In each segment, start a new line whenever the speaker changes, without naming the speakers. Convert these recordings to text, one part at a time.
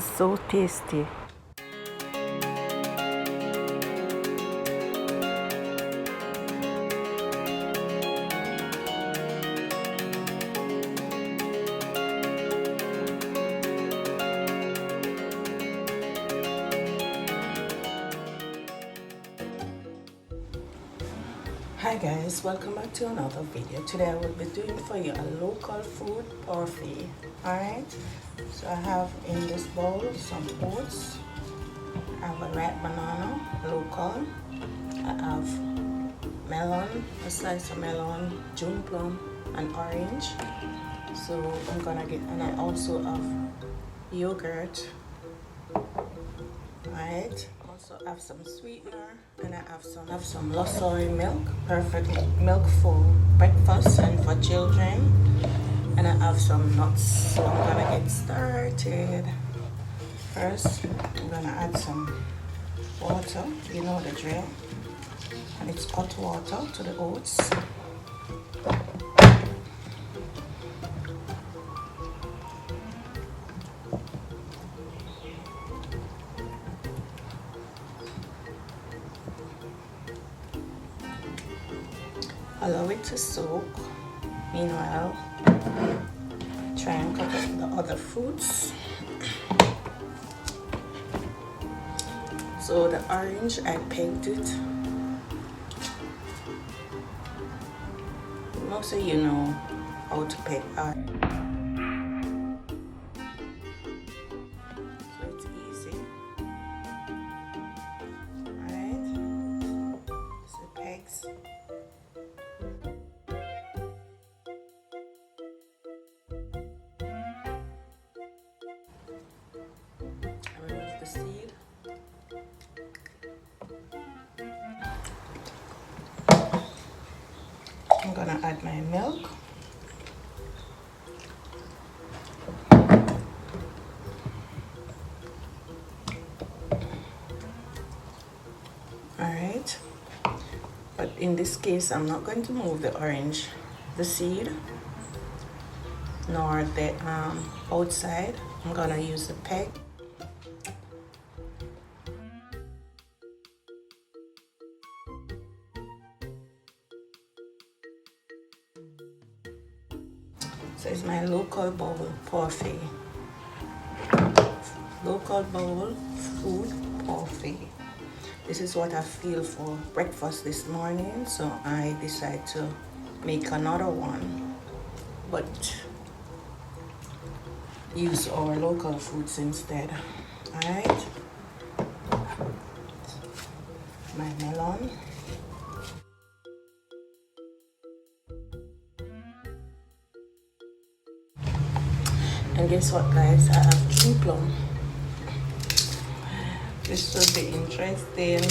So tasty.
Hi guys, welcome back to another video. Today I will be doing for you a local food parfait. Alright, so I have in this bowl some oats, I have a ripe banana, local, I have melon, a slice of melon, June plum, and orange. So I'm gonna get, and I also have yogurt. Alright, also have some sweetener, and I have some soy milk, perfect milk for breakfast and for children, and I have some nuts. So I'm gonna get started. First I'm gonna add some water, you know the drill, and it's hot water to the oats. Allow it to soak. Meanwhile, try and cut up the other fruits. So the orange, I pegged it. Most of you know how to peg orange. So it's easy. Alright. So pegs. Remove the seed. I'm gonna add my milk. Alright. But in this case, I'm not going to move the orange, the seed, nor the outside. I'm gonna use the peg. So it's my local bowl parfait. Local bowl food parfait. This is what I feel for breakfast this morning, so I decided to make another one, but use our local foods instead. Alright, my melon. And guess what guys, I have June plum. This should be interesting.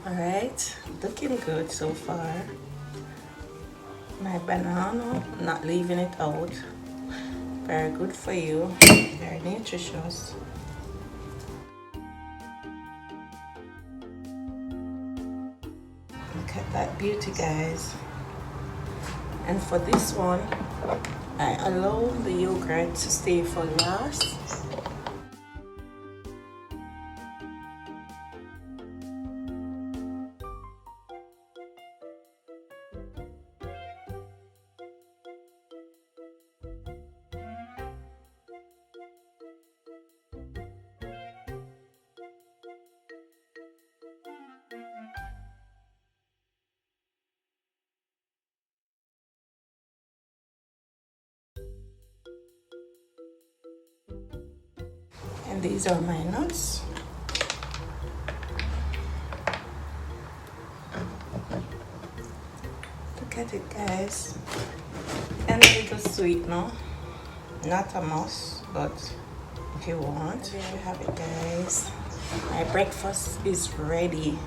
Alright, looking good so far. My banana, not leaving it out. Very good for you, very nutritious. Look at that beauty guys. And for this one, I allow the yogurt to stay for last. And these are my nuts. Look at it guys. And a little sweetener. Not a must, but if you want. There you have it guys. My breakfast is ready.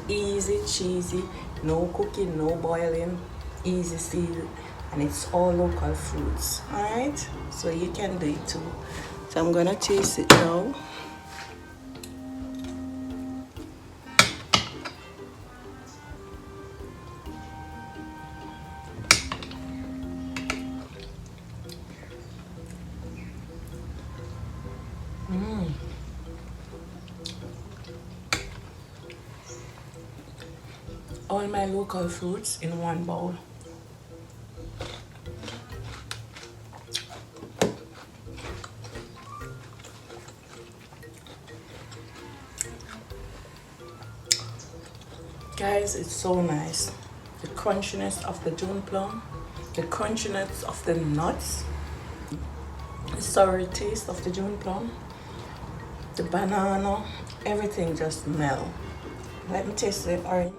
Easy, cheesy, no cooking, no boiling, easy season, and it's all local fruits. Alright, so you can do it too. So I'm gonna taste it now. All my local foods in one bowl. Guys, it's so nice. The crunchiness of the June plum, the crunchiness of the nuts, the sour taste of the June plum, the banana, everything just melt. Let me taste the orange.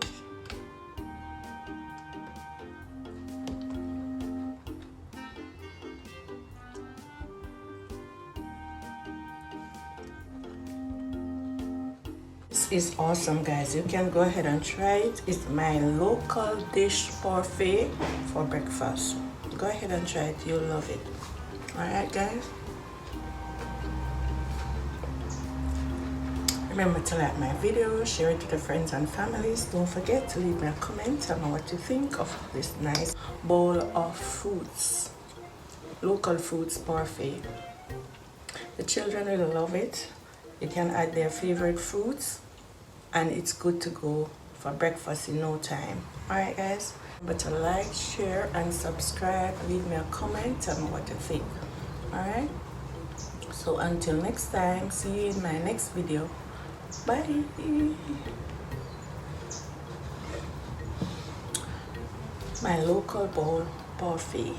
This is awesome, guys. You can go ahead and try it. It's my local dish parfait for breakfast. Go ahead and try it. You'll love it. Alright, guys. Remember to like my video, share it with your friends and families. Don't forget to leave me a comment. Tell me what you think of this nice bowl of fruits. Local fruits parfait. The children will love it. You can add their favorite fruits and it's good to go for breakfast in no time. Alright, guys, remember to like, share and subscribe. Leave me a comment. Tell me what you think. Alright, so until next time, see you in my next video. Bye. My local bowl parfait.